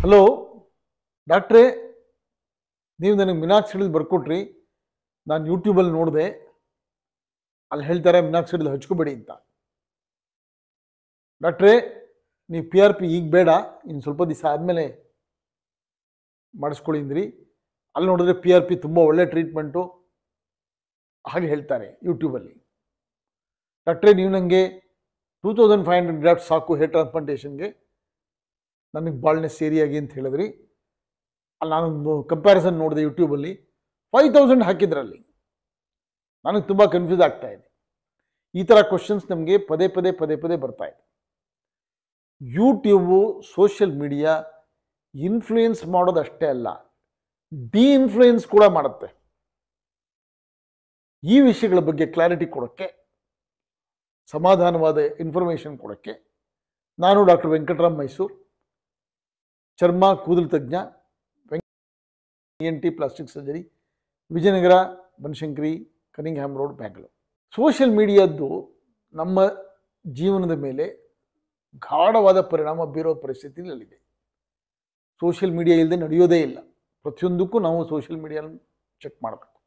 Hello ಡಾಕ್ಟ್ರೇ, ನೀವು ನನಗೆ ಮಿನಾಕ್ಸಿಡಿಲ್ ಬರ್ಕೊಟ್ರಿ. ನಾನು ಯೂಟ್ಯೂಬಲ್ಲಿ ನೋಡಿದೆ, ಅಲ್ಲಿ ಹೇಳ್ತಾರೆ ಮಿನಾಕ್ಸಿಡಿಲ್ ಹಚ್ಕೋಬೇಡಿ ಅಂತ. ಡಾಕ್ಟ್ರೇ, ನೀವು PRP ಈಗ ಬೇಡ, ಇನ್ನು ಸ್ವಲ್ಪ ದಿವಸ ಆದಮೇಲೆ ಮಾಡಿಸ್ಕೊಳ್ಳಿದ್ರಿ. ಅಲ್ಲಿ ನೋಡಿದ್ರೆ PRP ತುಂಬ ಒಳ್ಳೆ ಟ್ರೀಟ್ಮೆಂಟು ಹಾಗೆ ಹೇಳ್ತಾರೆ ಯೂಟ್ಯೂಬಲ್ಲಿ. ಡಾಕ್ಟ್ರೇ, ನೀವು ನನಗೆ 2500 ಗ್ರಾಫ್ಟ್ ಸಾಕು ಹೇರ್ ಟ್ರಾನ್ಸ್ಪ್ಲಾಂಟೇಷನ್ಗೆ, ನನಗೆ ಬಾಲ್ನೆಸ್ ಏರಿಯಾಗಿ ಅಂತ ಹೇಳಿದ್ರಿ. ಅಲ್ಲಿ ನಾನೊಂದು ಕಂಪ್ಯಾರಿಸನ್ ನೋಡಿದೆ ಯೂಟ್ಯೂಬಲ್ಲಿ, 5000 ಹಾಕಿದ್ರಲ್ಲಿ. ನನಗೆ ತುಂಬ ಕನ್ಫ್ಯೂಸ್ ಆಗ್ತಾ ಇದೆ. ಈ ಥರ ಕ್ವಶನ್ಸ್ ನಮಗೆ ಪದೇ ಪದೇ ಬರ್ತಾ ಇದೆ. ಯೂಟ್ಯೂಬು, ಸೋಷಿಯಲ್ ಮೀಡಿಯಾ ಇನ್ಫ್ಲೂಯೆನ್ಸ್ ಮಾಡೋದಷ್ಟೇ ಅಲ್ಲ, ಡಿ-ಇನ್ಫ್ಲೂಯೆನ್ಸ್ ಕೂಡ ಮಾಡುತ್ತೆ. ಈ ವಿಷಯಗಳ ಬಗ್ಗೆ ಕ್ಲಾರಿಟಿ ಕೊಡೋಕ್ಕೆ, ಸಮಾಧಾನವಾದ ಇನ್ಫಾರ್ಮೇಷನ್ ಕೊಡೋಕ್ಕೆ ನಾನು ಡಾಕ್ಟರ್ ವೆಂಕಟರಾಮ್ ಮೈಸೂರು, ಚರ್ಮ ಕೂದಲು ತಜ್ಞ, ENT plastic surgery, Vijayanagar, Banashankari, Cunningham road, Bangalore. Social ಮೀಡಿಯಾದ್ದು ನಮ್ಮ ಜೀವನದ ಮೇಲೆ ಗಾಢವಾದ ಪರಿಣಾಮ ಬೀರೋ ಪರಿಸ್ಥಿತಿಯಲ್ಲಿದೆ. ಸೋಷಿಯಲ್ ಮೀಡಿಯಾ ಇಲ್ಲದೆ ನಡೆಯೋದೇ ಇಲ್ಲ. ಪ್ರತಿಯೊಂದಕ್ಕೂ ನಾವು ಸೋಷಿಯಲ್ ಮೀಡಿಯಾನ ಚೆಕ್ ಮಾಡಬೇಕು.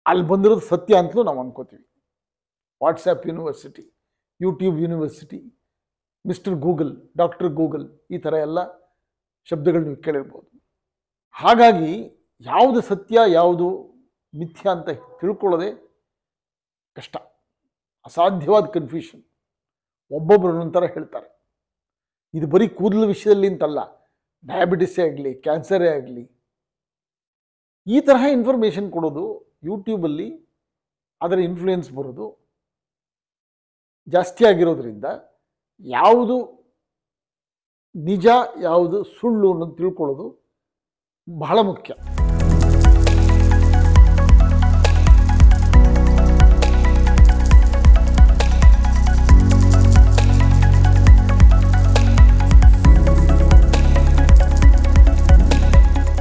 ಅಲ್ಲಿ ಬಂದಿರೋದು ಸತ್ಯ ಅಂತಲೂ ನಾವು ಅನ್ಕೋತೀವಿ. WhatsApp university, YouTube university, mister Google, doctor Google, ಈ ಥರ ಎಲ್ಲ ಶಬ್ದಗಳು ನೀವು ಕೇಳಿರ್ಬೋದು. ಹಾಗಾಗಿ ಯಾವುದು ಸತ್ಯ ಯಾವುದು ಮಿಥ್ಯ ಅಂತ ತಿಳ್ಕೊಳ್ಳೋದೇ ಕಷ್ಟ, ಅಸಾಧ್ಯವಾದ ಕನ್ಫ್ಯೂಷನ್. ಒಬ್ಬೊಬ್ಬರು ಒಂಥರ ಹೇಳ್ತಾರೆ. ಇದು ಬರೀ ಕೂದಲು ವಿಷಯದಲ್ಲಿ ಅಂತಲ್ಲ, ಡಯಾಬಿಟಿಸೇ ಆಗಲಿ, ಕ್ಯಾನ್ಸರೇ ಆಗಲಿ, ಈ ತರಹ ಇನ್ಫಾರ್ಮೇಷನ್ ಕೊಡೋದು ಯೂಟ್ಯೂಬಲ್ಲಿ ಅದರ ಇನ್ಫ್ಲೂಯೆನ್ಸ್ ಬರೋದು ಜಾಸ್ತಿ ಆಗಿರೋದ್ರಿಂದ ಯಾವುದು ನಿಜ ಯಾವುದು ಸುಳ್ಳು ಅನ್ನೋದು ತಿಳ್ಕೊಳ್ಳೋದು ಬಹಳ ಮುಖ್ಯ.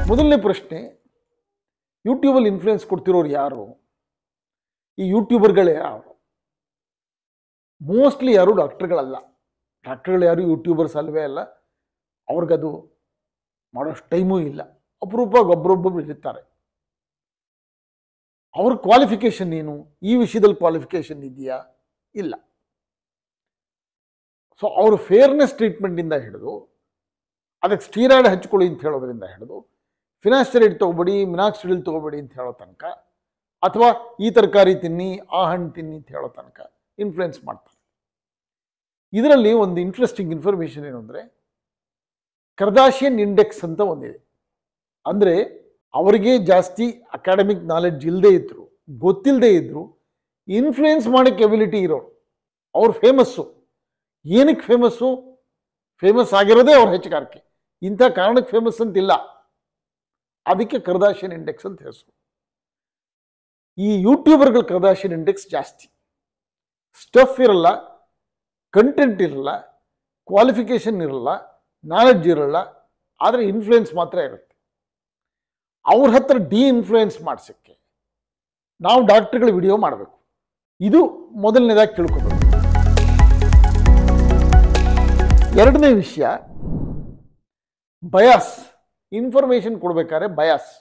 ಮೊದಲನೇ ಪ್ರಶ್ನೆ, ಯೂಟ್ಯೂಬಲ್ಲಿ ಇನ್ಫ್ಲೂಯೆನ್ಸ್ ಕೊಡ್ತಿರೋರು ಯಾರು? ಈ ಯೂಟ್ಯೂಬರ್ಗಳೇ ಯಾರು? ಮೋಸ್ಟ್ಲಿ ಯಾರು ಡಾಕ್ಟರ್ಗಳಲ್ಲ. ಡಾಕ್ಟರ್ಗಳು ಯಾರು ಯೂಟ್ಯೂಬರ್ಸ್ ಅಲ್ವೇ ಅಲ್ಲ. ಅವ್ರಿಗದು ಮಾಡೋಷ್ಟು ಟೈಮೂ ಇಲ್ಲ. ಅಪರೂಪವಾಗಿ ಒಬ್ಬರೊಬ್ಬರು ಇರ್ತಾರೆ. ಅವ್ರ ಕ್ವಾಲಿಫಿಕೇಷನ್ ಏನು? ಈ ವಿಷಯದಲ್ಲಿ ಕ್ವಾಲಿಫಿಕೇಷನ್ ಇದೆಯಾ? ಇಲ್ಲ. ಸೊ ಅವರು ಫೇರ್ನೆಸ್ ಟ್ರೀಟ್ಮೆಂಟಿಂದ ಹಿಡಿದು, ಅದಕ್ಕೆ ಸ್ಟೀರಾಯ್ಡ್ ಹಚ್ಕೊಳ್ಳಿ ಅಂತ ಹೇಳೋದ್ರಿಂದ ಹಿಡಿದು, ಫಿನಾಸ್ಟರೈಡ್ ತೊಗೊಬೇಡಿ, ಮಿನಾಕ್ಸಿಡಿಲ್ ತೊಗೋಬೇಡಿ ಅಂತ ಹೇಳೋ ತನಕ, ಅಥವಾ ಈ ತರಕಾರಿ ತಿನ್ನಿ, ಆ ಹಣ್ಣು ತಿನ್ನಿ ಅಂತ ಹೇಳೋ ತನಕ ಇನ್ಫ್ಲುಯೆನ್ಸ್ ಮಾಡ್ತಾರೆ. ಇದರಲ್ಲಿ ಒಂದು ಇಂಟ್ರೆಸ್ಟಿಂಗ್ ಇನ್ಫಾರ್ಮೇಷನ್ ಏನು ಅಂದರೆ, ಕರ್ದಾಶಿಯನ್ ಇಂಡೆಕ್ಸ್ ಅಂತ ಒಂದಿದೆ. ಅಂದರೆ ಅವರಿಗೆ ಜಾಸ್ತಿ ಅಕಾಡೆಮಿಕ್ ನಾಲೆಡ್ಜ್ ಇಲ್ಲದೆ ಇದ್ರು, ಗೊತ್ತಿಲ್ಲದೆ ಇದ್ರು, ಇನ್ಫ್ಲುಯೆನ್ಸ್ ಮಾಡೋಕ್ಕೆ ಎಬಿಲಿಟಿ ಇರೋರು. ಅವ್ರು ಫೇಮಸ್ಸು. ಏನಕ್ಕೆ ಫೇಮಸ್ಸು? ಫೇಮಸ್ ಆಗಿರೋದೇ ಅವ್ರ ಹೆಚ್ಚುಗಾರಿಕೆ. ಇಂಥ ಕಾರಣಕ್ಕೆ ಫೇಮಸ್ ಅಂತಿಲ್ಲ. ಅದಕ್ಕೆ ಕರ್ದಾಶಿಯನ್ ಇಂಡೆಕ್ಸ್ ಅಂತ ಹೆಸರು. ಈ ಯೂಟ್ಯೂಬರ್ಗಳ ಕರ್ದಾಶಿಯನ್ ಇಂಡೆಕ್ಸ್ ಜಾಸ್ತಿ. ಸ್ಟಫ್ ಇರಲ್ಲ, ಕಂಟೆಂಟ್ ಇರಲ್ಲ, ಕ್ವಾಲಿಫಿಕೇಷನ್ ಇರಲ್ಲ, ನಾಲೆಡ್ಜ್ ಇರಲ್ಲ, ಆದರೆ ಇನ್ಫ್ಲುಯೆನ್ಸ್ ಮಾತ್ರ ಇರುತ್ತೆ. ಅವ್ರ ಹತ್ರ ಡಿ-ಇನ್ಫ್ಲುಯೆನ್ಸ್ ಮಾಡಿಸೋಕ್ಕೆ ನಾವು ಡಾಕ್ಟರ್ಗಳ ವಿಡಿಯೋ ಮಾಡಬೇಕು. ಇದು ಮೊದಲನೇದಾಗಿ ತಿಳ್ಕೊಬೇಕು. ಎರಡನೇ ವಿಷಯ, ಬಯಾಸ್. ಇನ್ಫಾರ್ಮೇಷನ್ ಕೊಡಬೇಕಾದ್ರೆ ಬಯಾಸ್.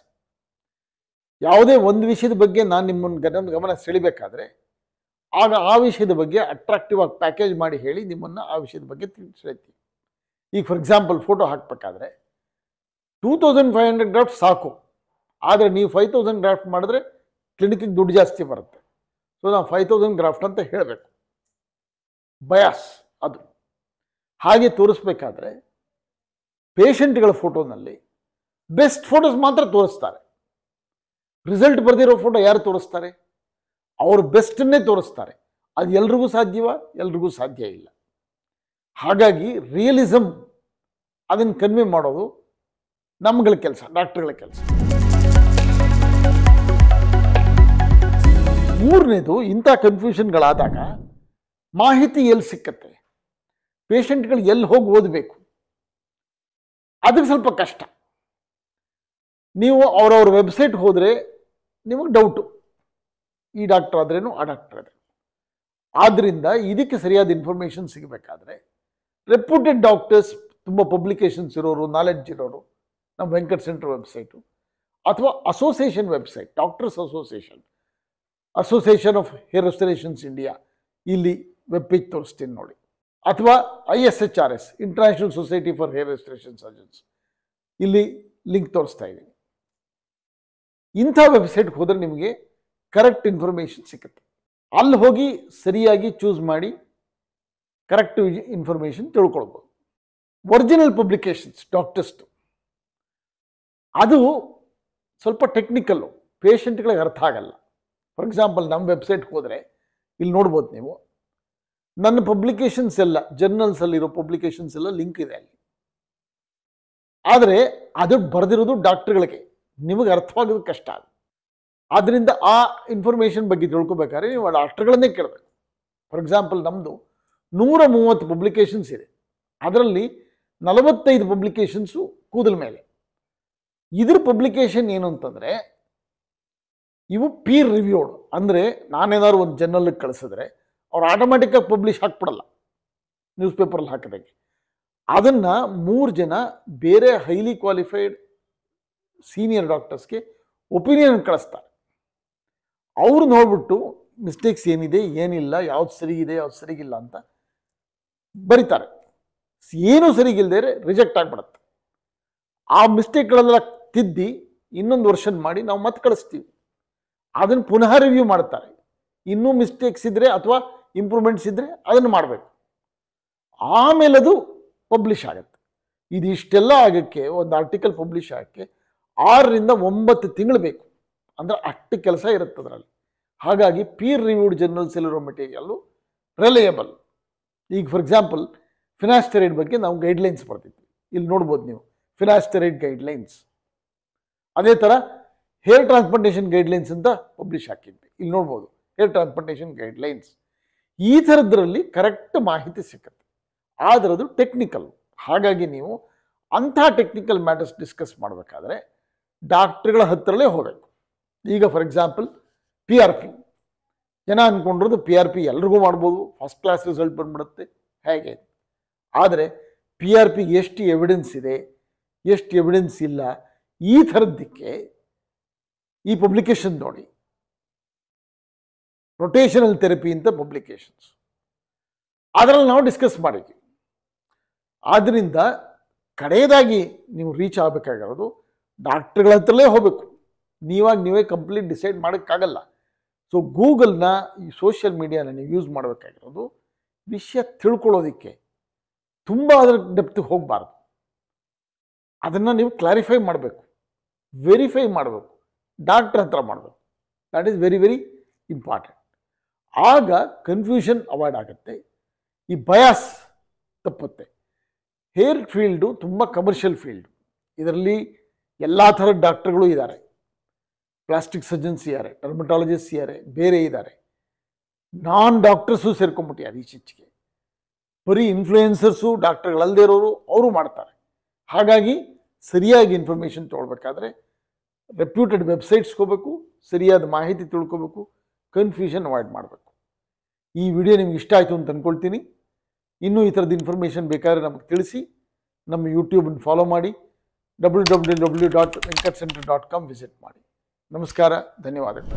ಯಾವುದೇ ಒಂದು ವಿಷಯದ ಬಗ್ಗೆ ನಾನು ನಿಮ್ಮನ್ನು ಗಮನ ಸೆಳಿಬೇಕಾದ್ರೆ ಆಗ ಆ ವಿಷಯದ ಬಗ್ಗೆ ಅಟ್ರಾಕ್ಟಿವ್ ಆಗಿ ಪ್ಯಾಕೇಜ್ ಮಾಡಿ ಹೇಳಿ ನಿಮ್ಮನ್ನು ಆ ವಿಷಯದ ಬಗ್ಗೆ ಸೆಳಿತೀವಿ. ಈಗ ಫಾರ್ ಎಕ್ಸಾಂಪಲ್ ಫೋಟೋ ಹಾಕಬೇಕಾದ್ರೆ 2500 ಗ್ರಾಫ್ಟ್ ಸಾಕು, ಆದರೆ ನೀವು 5000 ಗ್ರಾಫ್ಟ್ ಮಾಡಿದ್ರೆ ಕ್ಲಿನಿಕ್ಗೆ ದುಡ್ಡು ಜಾಸ್ತಿ ಬರುತ್ತೆ. ಸೊ ನಾವು 5000 ಗ್ರಾಫ್ಟ್ ಅಂತ ಹೇಳಬೇಕು. ಬಯಾಸ್ ಅದು. ಹಾಗೆ ತೋರಿಸ್ಬೇಕಾದ್ರೆ ಪೇಷಂಟ್ಗಳ ಫೋಟೋನಲ್ಲಿ ಬೆಸ್ಟ್ ಫೋಟೋಸ್ ಮಾತ್ರ ತೋರಿಸ್ತಾರೆ. ರಿಸಲ್ಟ್ ಬರೆದಿರೋ ಫೋಟೋ ಯಾರು ತೋರಿಸ್ತಾರೆ? ಅವರು ಬೆಸ್ಟನ್ನೇ ತೋರಿಸ್ತಾರೆ. ಅದು ಎಲ್ರಿಗೂ ಸಾಧ್ಯವಾ? ಎಲ್ರಿಗೂ ಸಾಧ್ಯ ಇಲ್ಲ. ಹಾಗಾಗಿ ರಿಯಲಿಸಮ್ ಅದನ್ನು ಕನ್ವೆ ಮಾಡೋದು ನಮ್ಗಳ ಕೆಲಸ, ಡಾಕ್ಟರ್ಗಳ ಕೆಲಸ. ಮೂರನೇದು, ಇಂಥ ಕನ್ಫ್ಯೂಷನ್ಗಳಾದಾಗ ಮಾಹಿತಿ ಎಲ್ಲಿ ಸಿಕ್ಕತ್ತೆ, ಪೇಷಂಟ್ಗಳು ಎಲ್ಲಿ ಹೋಗಿ ಓದಬೇಕು, ಅದಕ್ಕೆ ಸ್ವಲ್ಪ ಕಷ್ಟ. ನೀವು ಅವರವ್ರ ವೆಬ್ಸೈಟ್ ಹೋದರೆ ನಿಮಗೆ ಡೌಟು, ಈ ಡಾಕ್ಟರ್ ಆದ್ರೇನು ಆ ಡಾಕ್ಟರ್ ಆದ್ರೆ. ಆದ್ದರಿಂದ ಇದಕ್ಕೆ ಸರಿಯಾದ ಇನ್ಫಾರ್ಮೇಷನ್ ಸಿಗಬೇಕಾದ್ರೆ ರೆಪ್ಯೂಟೆಡ್ ಡಾಕ್ಟರ್ಸ್ ತುಂಬ ಪಬ್ಲಿಕೇಶನ್ಸ್ ಇರೋರು, ನಾಲೆಡ್ಜ್ ಇರೋರು ನಮ್ಮ ವೆಂಕಟ್ ಸೆಂಟರ್ ವೆಬ್ಸೈಟು, ಅಥವಾ association website, doctors association of hair restorations India, ಇಲ್ಲಿ ವೆಬ್ ಪೇಜ್ ತೋರಿಸ್ತೀನಿ ನೋಡಿ. ಅಥವಾ ISHRS, international society for hair restoration surgeons, ಇಲ್ಲಿ ಲಿಂಕ್ ತೋರಿಸ್ತಾ ಇದ್ದೀನಿ. ಇಂಥ ವೆಬ್ಸೈಟ್ಗೆ ಹೋದರೆ ನಿಮಗೆ ಕರೆಕ್ಟ್ ಇನ್ಫಾರ್ಮೇಷನ್ ಸಿಗುತ್ತೆ. ಅಲ್ಲಿ ಹೋಗಿ ಸರಿಯಾಗಿ ಚೂಸ್ ಮಾಡಿ ಕರೆಕ್ಟ್ ಇನ್ಫಾರ್ಮೇಷನ್ ತಿಳ್ಕೊಳ್ಬೋದು. ಒರಿಜಿನಲ್ ಪಬ್ಲಿಕೇಶನ್ಸ್ ಡಾಕ್ಟರ್ಸ್ದು ಅದು ಸ್ವಲ್ಪ ಟೆಕ್ನಿಕಲ್ಲು, ಪೇಷಂಟ್ಗಳಿಗೆ ಅರ್ಥ ಆಗಲ್ಲ. ಫಾರ್ ಎಕ್ಸಾಂಪಲ್ ನಮ್ಮ ವೆಬ್ಸೈಟ್ಗೆ ಹೋದರೆ ಇಲ್ಲಿ ನೋಡ್ಬೋದು ನೀವು, ನನ್ನ ಪಬ್ಲಿಕೇಶನ್ಸ್ ಎಲ್ಲ ಜರ್ನಲ್ಸಲ್ಲಿರೋ ಪಬ್ಲಿಕೇಶನ್ಸ್ ಎಲ್ಲ ಲಿಂಕ್ ಇದೆ ಅಲ್ಲಿ. ಆದರೆ ಅದು ಬರೆದಿರೋದು ಡಾಕ್ಟರ್ಗಳಿಗೆ, ನಿಮಗೆ ಅರ್ಥವಾಗೋದು ಕಷ್ಟ. ಆದ್ದರಿಂದ ಆ ಇನ್ಫಾರ್ಮೇಷನ್ ಬಗ್ಗೆ ತಿಳ್ಕೊಬೇಕಾದ್ರೆ ನೀವು ಆ ಡಾಕ್ಟರ್ಗಳನ್ನೇ ಕೇಳಬೇಕು. ಫಾರ್ ಎಕ್ಸಾಂಪಲ್ ನಮ್ಮದು 130 ಪಬ್ಲಿಕೇಶನ್ಸ್ ಇದೆ, ಅದರಲ್ಲಿ 45 ಪಬ್ಲಿಕೇಶನ್ಸು ಕೂದಲ ಮೇಲೆ. ಇದ್ರ ಪಬ್ಲಿಕೇಶನ್ ಏನು ಅಂತಂದರೆ ಇವು ಪೀರ್ ರಿವ್ಯೂಡ್, ಅಂದರೆ ನಾನೇನಾದ್ರು ಒಂದು ಜರ್ನಲ್ಗೆ ಕಳಿಸಿದ್ರೆ ಅವ್ರು ಆಟೋಮ್ಯಾಟಿಕ್ಕಾಗಿ ಪಬ್ಲಿಷ್ ಹಾಕ್ಬಿಡಲ್ಲ ನ್ಯೂಸ್ ಪೇಪರಲ್ಲಿ ಹಾಕಿದಾಗೆ. ಅದನ್ನು 3 ಜನ ಬೇರೆ ಹೈಲಿ ಕ್ವಾಲಿಫೈಡ್ ಸೀನಿಯರ್ ಡಾಕ್ಟರ್ಸ್ಗೆ ಒಪಿನಿಯನ್ ಕಳಿಸ್ತಾರೆ. ಅವರು ನೋಡ್ಬಿಟ್ಟು ಮಿಸ್ಟೇಕ್ಸ್ ಏನಿದೆ ಏನಿಲ್ಲ, ಯಾವ್ದು ಸರಿಗಿದೆ ಯಾವ್ದು ಸರಿಗಿಲ್ಲ ಅಂತ ಬರೀತಾರೆ. ಏನೂ ಸರಿಗಿಲ್ಲದೆ ರಿಜೆಕ್ಟ್ ಆಗಿಬಿಡುತ್ತೆ. ಆ ಮಿಸ್ಟೇಕ್ಗಳೆಲ್ಲ ತಿದ್ದಿ ಇನ್ನೊಂದು ವರ್ಷನ್ ಮಾಡಿ ನಾವು ಮತ್ತೆ ಕಳಿಸ್ತೀವಿ. ಅದನ್ನು ಪುನಃ ರಿವ್ಯೂ ಮಾಡ್ತಾರೆ. ಇನ್ನೂ ಮಿಸ್ಟೇಕ್ಸ್ ಇದ್ದರೆ ಅಥವಾ ಇಂಪ್ರೂವ್ಮೆಂಟ್ಸ್ ಇದ್ದರೆ ಅದನ್ನು ಮಾಡಬೇಕು. ಆಮೇಲೆ ಅದು ಪಬ್ಲಿಷ್ ಆಗುತ್ತೆ. ಇದು ಇಷ್ಟೆಲ್ಲ ಆಗೋಕ್ಕೆ, ಒಂದು ಆರ್ಟಿಕಲ್ ಪಬ್ಲಿಷ್ ಆಗೋಕ್ಕೆ 6 ರಿಂದ 9 ತಿಂಗಳು ಬೇಕು. ಅಂದರೆ ಅಷ್ಟು ಕೆಲಸ ಇರುತ್ತೆ ಅದರಲ್ಲಿ. ಹಾಗಾಗಿ ಪೀರ್ ರಿವ್ಯೂಡ್ ಜರ್ನಲ್ಸಲ್ಲಿರೋ ಮೆಟೀರಿಯಲ್ಲು ರಿಲಯಬಲ್. ಈಗ ಫಾರ್ ಎಕ್ಸಾಂಪಲ್ ಫಿನಾಸ್ಟೆರೈಡ್ ಬಗ್ಗೆ ನಾವು ಗೈಡ್ಲೈನ್ಸ್ ಬರ್ತಿದ್ವಿ, ಇಲ್ಲಿ ನೋಡ್ಬೋದು ನೀವು ಫಿನಾಸ್ಟೆರೈಡ್ ಗೈಡ್ಲೈನ್ಸ್. ಅದೇ ಥರ ಹೇರ್ ಟ್ರಾನ್ಸ್ಪ್ಲಾಂಟೇಷನ್ ಗೈಡ್ಲೈನ್ಸ್ ಅಂತ ಪಬ್ಲಿಷ್ ಹಾಕಿದ್ವಿ, ಇಲ್ಲಿ ನೋಡ್ಬೋದು ಹೇರ್ ಟ್ರಾನ್ಸ್ಪ್ಲಾಂಟೇಷನ್ ಗೈಡ್ಲೈನ್ಸ್. ಈ ಥರದ್ರಲ್ಲಿ ಕರೆಕ್ಟ್ ಮಾಹಿತಿ ಸಿಕ್ಕತ್ತೆ. ಆದರೆ ಅದು ಟೆಕ್ನಿಕಲ್. ಹಾಗಾಗಿ ನೀವು ಅಂಥ ಟೆಕ್ನಿಕಲ್ ಮ್ಯಾಟರ್ಸ್ ಡಿಸ್ಕಸ್ ಮಾಡಬೇಕಾದ್ರೆ ಡಾಕ್ಟ್ರುಗಳ ಹತ್ತಿರಲೇ ಹೋಗಬೇಕು. ಈಗ ಫಾರ್ ಎಕ್ಸಾಂಪಲ್ PRP, ಜನ ಅಂದ್ಕೊಂಡಿರೋದು PRP ಎಲ್ರಿಗೂ ಮಾಡ್ಬೋದು, ಫಸ್ಟ್ ಕ್ಲಾಸ್ ರಿಸಲ್ಟ್ ಬಂದ್ಬಿಡುತ್ತೆ ಹೇಗೆ. ಆದರೆ PRPಗೆ ಎಷ್ಟು ಎವಿಡೆನ್ಸ್ ಇದೆ, ಎಷ್ಟು ಎವಿಡೆನ್ಸ್ ಇಲ್ಲ, ಈ ಥರದ್ದಕ್ಕೆ ಈ ಪಬ್ಲಿಕೇಶನ್ ನೋಡಿ, ರೊಟೇಷನಲ್ ಥೆರಪಿ ಅಂತ ಪಬ್ಲಿಕೇಶನ್ಸ್, ಅದರಲ್ಲಿ ನಾವು ಡಿಸ್ಕಸ್ ಮಾಡಿದ್ವಿ. ಆದ್ದರಿಂದ ಕಡೆಯದಾಗಿ ನೀವು ರೀಚ್ ಆಗಬೇಕಾಗಿರೋದು ಡಾಕ್ಟ್ರುಗಳ ಹತ್ರಲೇ ಹೋಗಬೇಕು. ನೀವೇ ಕಂಪ್ಲೀಟ್ ಡಿಸೈಡ್ ಮಾಡೋಕ್ಕಾಗಲ್ಲ. ಸೊ ಗೂಗಲ್ನ, ಈ ಸೋಷಿಯಲ್ ಮೀಡಿಯಾನ ನೀವು ಯೂಸ್ ಮಾಡಬೇಕಾಗಿರೋದು ವಿಷಯ ತಿಳ್ಕೊಳ್ಳೋದಕ್ಕೆ. ತುಂಬ ಅದರ ಡೆಪ್ತಿಗೆ ಹೋಗಬಾರ್ದು. ಅದನ್ನು ನೀವು ಕ್ಲಾರಿಫೈ ಮಾಡಬೇಕು, ವೆರಿಫೈ ಮಾಡಬೇಕು, ಡಾಕ್ಟ್ರ್ ಹತ್ರ ಮಾಡಬೇಕು. That is very very important. ಆಗ ಕನ್ಫ್ಯೂಷನ್ ಅವಾಯ್ಡ್ ಆಗುತ್ತೆ, ಈ ಬಯಾಸ್ ತಪ್ಪುತ್ತೆ. ಹೇರ್ ಫೀಲ್ಡು ತುಂಬ ಕಮರ್ಷಿಯಲ್ ಫೀಲ್ಡು. ಇದರಲ್ಲಿ ಎಲ್ಲ ಥರದ ಡಾಕ್ಟ್ರುಗಳು ಇದ್ದಾರೆ. ಪ್ಲಾಸ್ಟಿಕ್ ಸರ್ಜನ್ಸ್ ಇದ್ದಾರೆ, ಡರ್ಮಟಾಲಜಿಸ್ಟ್ ಇದ್ದಾರೆ, ಬೇರೆ ಇದ್ದಾರೆ, ನಾನ್ ಡಾಕ್ಟರ್ಸು ಸೇರ್ಕೊಂಡ್ಬಿಟ್ಟಿದ್ದಾರೆ. ಈಚೆಗೆ ಬರೀ ಇನ್ಫ್ಲೂಯೆನ್ಸರ್ಸು, ಡಾಕ್ಟರ್ಗಳಲ್ಲದೆ ಇರೋರು ಅವರು ಮಾಡ್ತಾರೆ. ಹಾಗಾಗಿ ಸರಿಯಾಗಿ ಇನ್ಫಾರ್ಮೇಷನ್ ತೊಗೊಳ್ಬೇಕಾದ್ರೆ ರೆಪ್ಯೂಟೆಡ್ ವೆಬ್ಸೈಟ್ಸ್ಗೆ ಹೋಗಬೇಕು, ಸರಿಯಾದ ಮಾಹಿತಿ ತಿಳ್ಕೊಬೇಕು, ಕನ್ಫ್ಯೂಷನ್ ಅವಾಯ್ಡ್ ಮಾಡಬೇಕು. ಈ ವಿಡಿಯೋ ನಿಮ್ಗೆ ಇಷ್ಟ ಆಯಿತು ಅಂತ ಅಂದ್ಕೊಳ್ತೀನಿ. ಇನ್ನೂ ಈ ಥರದ ಇನ್ಫಾರ್ಮೇಷನ್ ಬೇಕಾದ್ರೆ ನಮಗೆ ತಿಳಿಸಿ. ನಮ್ಮ ಯೂಟ್ಯೂಬನ್ನು ಫಾಲೋ ಮಾಡಿ, www.venkatcenter.com ವಿಸಿಟ್ ಮಾಡಿ. ನಮಸ್ಕಾರ, ಧನ್ಯವಾದಗಳು.